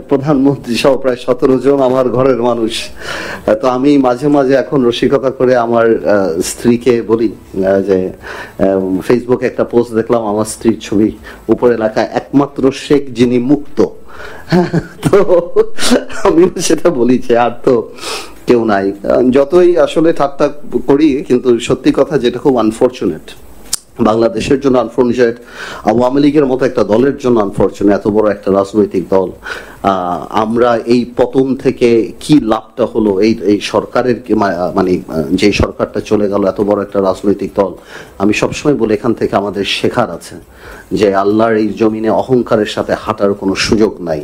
প্রধানমন্ত্রী সহ প্রায় 17 জন আমার ঘরের মানুষ। তো আমি মাঝে মাঝে এখন রসিকতা করে আমার স্ত্রীকে বলি যে ফেসবুকে একটা পোস্ট দেখলাম, আমার স্ত্রীর ছবি, উপরে লেখা একমাত্র শেখ যিনি মুক্ত। তো আমি সেটা বলি যে আর তো কেউ নাই। যতই আসলে ঠাট্টা করি, কিন্তু সত্যি কথা যেটা খুব আনফরচুনেট বাংলাদেশের জন্য, আনফরচুনেট আওয়ামী লীগের মতো একটা দলের জন্য, আনফরচুনেট এত বড় একটা রাজনৈতিক দল, আমরা এই পতন থেকে কি লাভটা হলো, এই সরকারের মানে যে সরকারটা চলে গেল, এত বড় একটা রাজনৈতিক দল, আমি সবসময় বলি এখান থেকে আমাদের শেখার আছে যে আল্লাহর এই জমিনে অহংকারের সাথে হাঁটার কোনো সুযোগ নাই।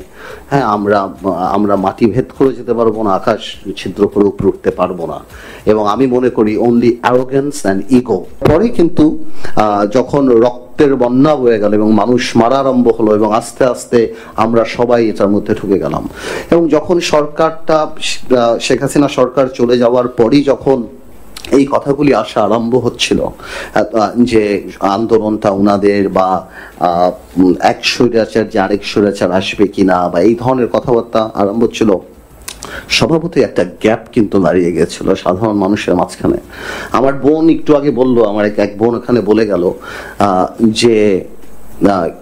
হ্যাঁ, আমরা মাটি ভেদ করে যেতে পারবো না, আকাশ ছিদ্র করে উপরে উঠতে পারবো না। এবং আমি মনে করি অনলি অ্যারোগেন্স অ্যান্ড ইগো। পরে কিন্তু যখন রক্তের বন্যা বয়ে গেল এবং মানুষ মারা আরম্ভ হলো, এবং আস্তে আস্তে আমরা সবাই এটার মধ্যে ঢুকে গেলাম। এবং যখন সরকারটা, শেখ হাসিনা সরকার চলে যাওয়ার পরই যখন এই কথাগুলি আসা আরম্ভ হচ্ছিল যে আন্দোলনটা উনাদের, বা এক স্বৈরাচার যে আরেক স্বৈরাচার আসবে কিনা, বা এই ধরনের কথাবার্তা আরম্ভ হচ্ছিল, স্বভাবতই একটা গ্যাপ কিন্তু দাঁড়িয়ে গেছিল সাধারণ মানুষের মাঝখানে। আমার বোন একটু আগে বললো, আমার এক বোন এখানে বলে গেল যে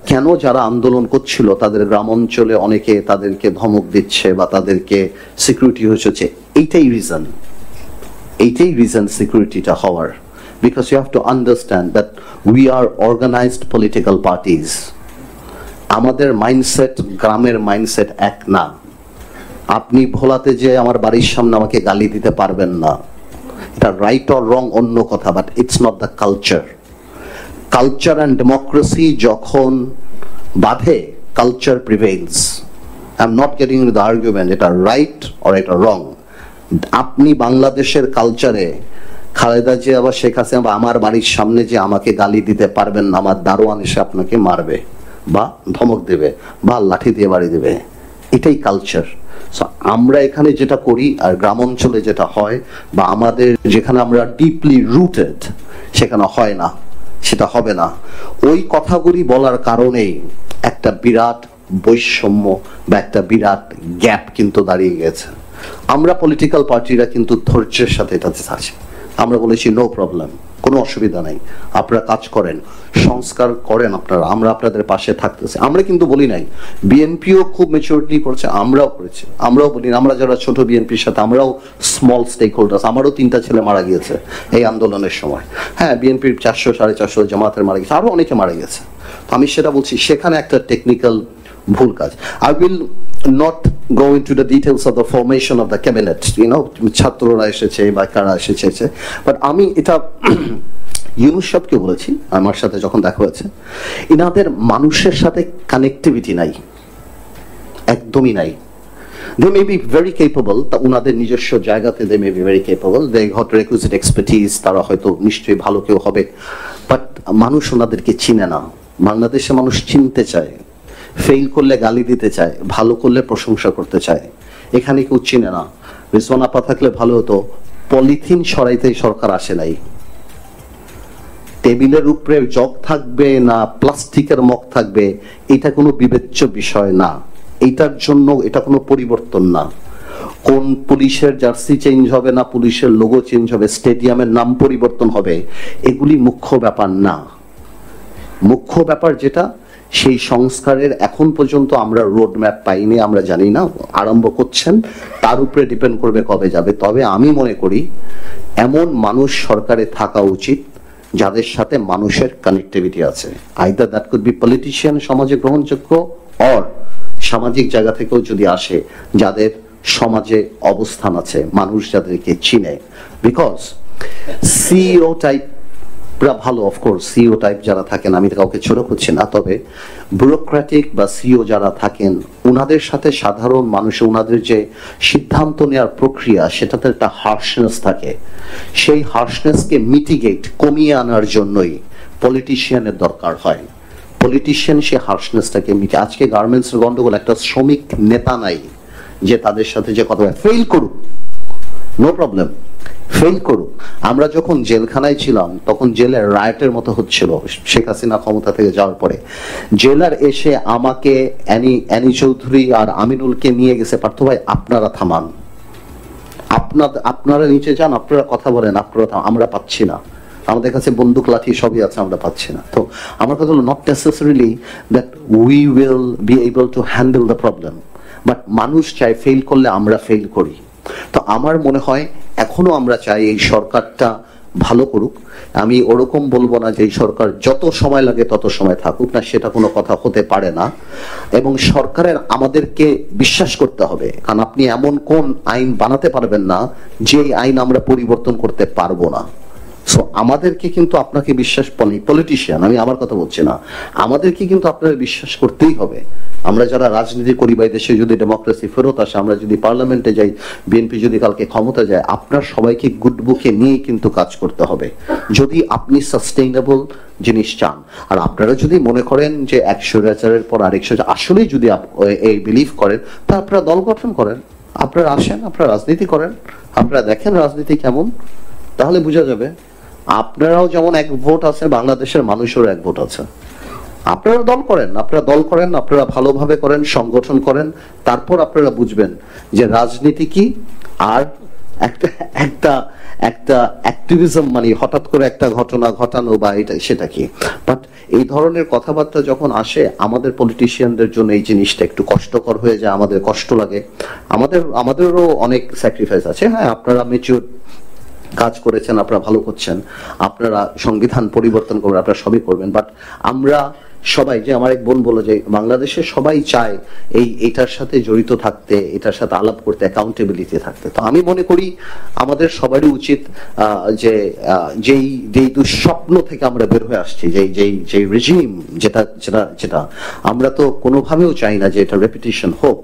কেন যারা আন্দোলন করছিল তাদের গ্রাম অঞ্চলে অনেকে তাদেরকে ধমক দিচ্ছে বা তাদেরকে সিকিউরিটি হচ্ছে। এইটাই রিজন সিকিউরিটিটা হওয়ার। Because you have to understand that we are organised political parties. আমাদের মাইন্ডসেট গ্রামের মাইন্ডসেট এক না। আপনি ভোলাতে যে আমার বাড়ির সামনে আমাকে গালি দিতে পারবেন না, এটা রাইট অর রং অন্য কথা, but it's not the culture. Culture and democracy যখন বাধে, culture prevails. I am not getting into the argument এটা রাইট অর এটা রং। আপনি বাংলাদেশের কালচারে খালেদা জিয়া বা শেখ হাসিনা বা আমার বাড়ির সামনে যে আমাকে গালি দিতে পারবেন না, আমার দারোয়ান এসে আপনাকে মারবে বা ধমক দেবে বা লাঠি দিয়ে বাড়ি দেবে, এটাই কালচার। আমরা এখানে যেটা করি আর গ্রাম অঞ্চলে যেটা হয়, বা আমাদের যেখানে আমরা ডিপলি রুটেড, সেখানে হয় না, সেটা হবে না। ওই কথাগুলি বলার কারণেই একটা বিরাট বৈষম্য বা একটা বিরাট গ্যাপ কিন্তু দাঁড়িয়ে গেছে। আমরা পলিটিক্যাল পার্টিরা কিন্তু ধৈর্যের সাথে এটাতে আছি। আমরা বলেছি নো প্রবলেম, কোনো অসুবিধা নাই, আপনারা কাজ করেন, সংস্কার করেন আপনারা, আমরা আপনাদের পাশে থাকতেছি। আমরা কিন্তু বলি নাই, বিএনপিও খুব ম্যাচুরিটি করেছে, আমরাও করেছি। আমরাও বলি না, আমরা যারা ছোট বিএনপির সাথে, আমরাও স্মল স্টেক হোল্ডার্স। আমারও 3টা ছেলে মারা গিয়েছে এই আন্দোলনের সময়। হ্যাঁ, বিএনপির 400 450 জামাতের মারা গেছে, আরো অনেকে মারা গেছে। তো আমি সেটা বলছি, সেখানে একটা টেকনিক্যাল ভুল কাজ। I will not go into the details of the formation of the cabinet, ছাত্ররা এসেছে বা কারা এসেছে, বাট আমি এটা ইউনূস সাহেবকে বলেছি আমার সাথে যখন দেখা হয়েছে, ইনাদের মানুষের সাথে কানেক্টিভিটি নাই, একদমই নাই। They may be very capable, তা উনাদের নিজস্ব জায়গাতে they may be very capable, they got requisite expertise, তারা হয়তো নিশ্চয়ই ভালো কেউ হবে, বাট মানুষ ওনাদেরকে চিনে না। বাংলাদেশে মানুষ চিনতে চায়, ফেল করলে গালি দিতে চায়, ভালো করলে প্রশংসা করতে চায়। এখানে কেউ চিনে না। রিজওয়ান আপা থাকলে ভালো হতো, পলিথিন সরাইতে সরকার আসে নাই। টেবিলের উপরে জগ থাকবে না প্লাস্টিকের মগ থাকবে, এটা কোনো বিবেচ্য বিষয় না। এইটার জন্য এটা কোনো পরিবর্তন না। কোন পুলিশের জার্সি চেঞ্জ হবে না, পুলিশের লোগো চেঞ্জ হবে, স্টেডিয়ামের নাম পরিবর্তন হবে, এগুলি মুখ্য ব্যাপার না। মুখ্য ব্যাপার যেটা, সেই সংস্কারের এখন পর্যন্ত আমরা রোড ম্যাপ পাইনি, আমরা জানি না, আরম্ভ করছেন, তার উপরে ডিপেন্ড করবে কবে যাবে। তবে আমি মনে করি এমন মানুষ সরকারে থাকা উচিত যাদের সাথে মানুষের কানেক্টিভিটি আছে। Either that could be politician, সমাজে গ্রহণযোগ্য, অর সামাজিক জায়গা থেকেও যদি আসে, যাদের সমাজে অবস্থান আছে, মানুষ যাদেরকে চিনে। বিকজ সিইও টাইপ ভালো, অফকোর্স সিইও টাইপ যারা থাকেন, আমি কাউকে ছোট করছি না, তবে ব্যুরোক্রেটিক বা সিইও যারা থাকেন, ওনাদের সাথে সাধারণ মানুষ, ওনাদের যে সিদ্ধান্ত নেওয়ার প্রক্রিয়া, সেটাতে একটা হার্শনেস থাকে। সেই হার্শনেসকে মিটিগেট, কমিয়ে আনার জন্যই পলিটিশিয়ানের দরকার হয়। পলিটিশিয়ান সে হার্শনেসটাকে মিটে। আজকে গার্মেন্টসের গন্ডগোল, একটা শ্রমিক নেতা নাই যে তাদের সাথে যে কথা ফেল করুক, নো প্রবলেম, ফেল করুক। আমরা যখন জেলখানায় ছিলাম তখন জেলের রায়টের মতো হচ্ছিল, শেখ হাসিনা ক্ষমতা থেকে যাওয়ার পরে জেলার এসে আমাকে অ্যানি চৌধুরী আর আমিনুলকে নিয়ে গেছে, পার্থ ভাই আপনারা থামান, আপনারা নিচে যান, আপনারা কথা বলেন, আমরা পাচ্ছি না, আমাদের কাছে বন্দুক লাঠি সবই আছে, আমরা পাচ্ছি না। তো আমার কথা হলো, not necessarily that we will be able to handle the problem, but মানুষ চায় ফেল করলে আমরা ফেল করি। তো আমার মনে হয় এখনো আমরা চাই এই সরকারটা ভালো করুক। আমি ওরকম বলবো না যে এই সরকার যত সময় লাগে তত সময় থাকুক, না, সেটা কোনো কথা হতে পারে না। এবং সরকারের আমাদেরকে বিশ্বাস করতে হবে, কারণ আপনি এমন কোন আইন বানাতে পারবেন না যে আইন আমরা পরিবর্তন করতে পারবো না। সো আমাদেরকে কিন্তু আপনাকে বিশ্বাস, পলিটিশিয়ান, আমি আমার কথা বলছি না, আমাদেরকে কিন্তু আপনারা বিশ্বাস করতেই হবে। আমরা যারা রাজনীতি করি বা দেশে যদি ডেমোক্রেসি ফেরত আসে, আমরা যদি পার্লামেন্টে যাই, বিএনপি যদি কালকে ক্ষমতা যায়, আপনার সবাইকে গুড বুকে নিয়ে কিন্তু কাজ করতে হবে যদি আপনি সাস্টেইনেবল জিনিস চান। আর আপনারা যদি মনে করেন যে 100,000-এর পর আরেকশো, আসলেই যদি এই বিলিভ করেন, তা আপনারা দল গঠন করেন, আপনারা আসেন, আপনারা রাজনীতি করেন, আপনারা দেখেন রাজনীতি কেমন, তাহলে বোঝা যাবে। আপনারাও যেমন এক ভোট আছে, বাংলাদেশের মানুষেরও এক ভোট আছে। আপনারা দল করেন, আপনারা ভালোভাবে করেন, সংগঠন করেন, তারপর আপনারা বুঝবেন যে রাজনীতি কি। আর একটা অ্যাক্টিভিজম মানে হঠাৎ করে একটা ঘটনা ঘটানো বা এটা সেটা কি। বাট এই ধরনের কথাবার্তা যখন আসে, আমাদের পলিটিশিয়ানদের জন্য এই জিনিসটা একটু কষ্টকর হয়ে যায়, আমাদের কষ্ট লাগে, আমাদেরও অনেক স্যাক্রিফাইস আছে। হ্যাঁ, আপনারা ম্যাচিউর কাজ করেছেন, আপনারা ভালো করছেন, আপনারা সংবিধান পরিবর্তন করবেন, আপনারা সবই করবেন, বাট আমরা সবাই, যে আমার এক বোন বলে যে বাংলাদেশে সবাই চায় এইটার সাথে জড়িত থাকতে, এটার সাথে আলাপ করতে, অ্যাকাউন্টেবিলিটি থাকতে। তো আমি মনে করি আমাদের সবারই উচিত যে যেই দুঃস্বপ্ন থেকে আমরা বের হয়ে আসছি, যেই রেজিম, যেটা আমরা তো কোনোভাবেও চাই না যে এটা রেপিটেশন হোক,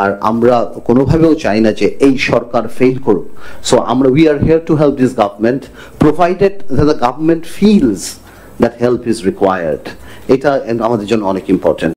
আর আমরা কোনোভাবেও চাই না যে এই সরকার ফেল করুক। So we are here to help this government, provided that the government feels that help is required. এটা আমাদের জন্য অনেক ইম্পর্টেন্ট।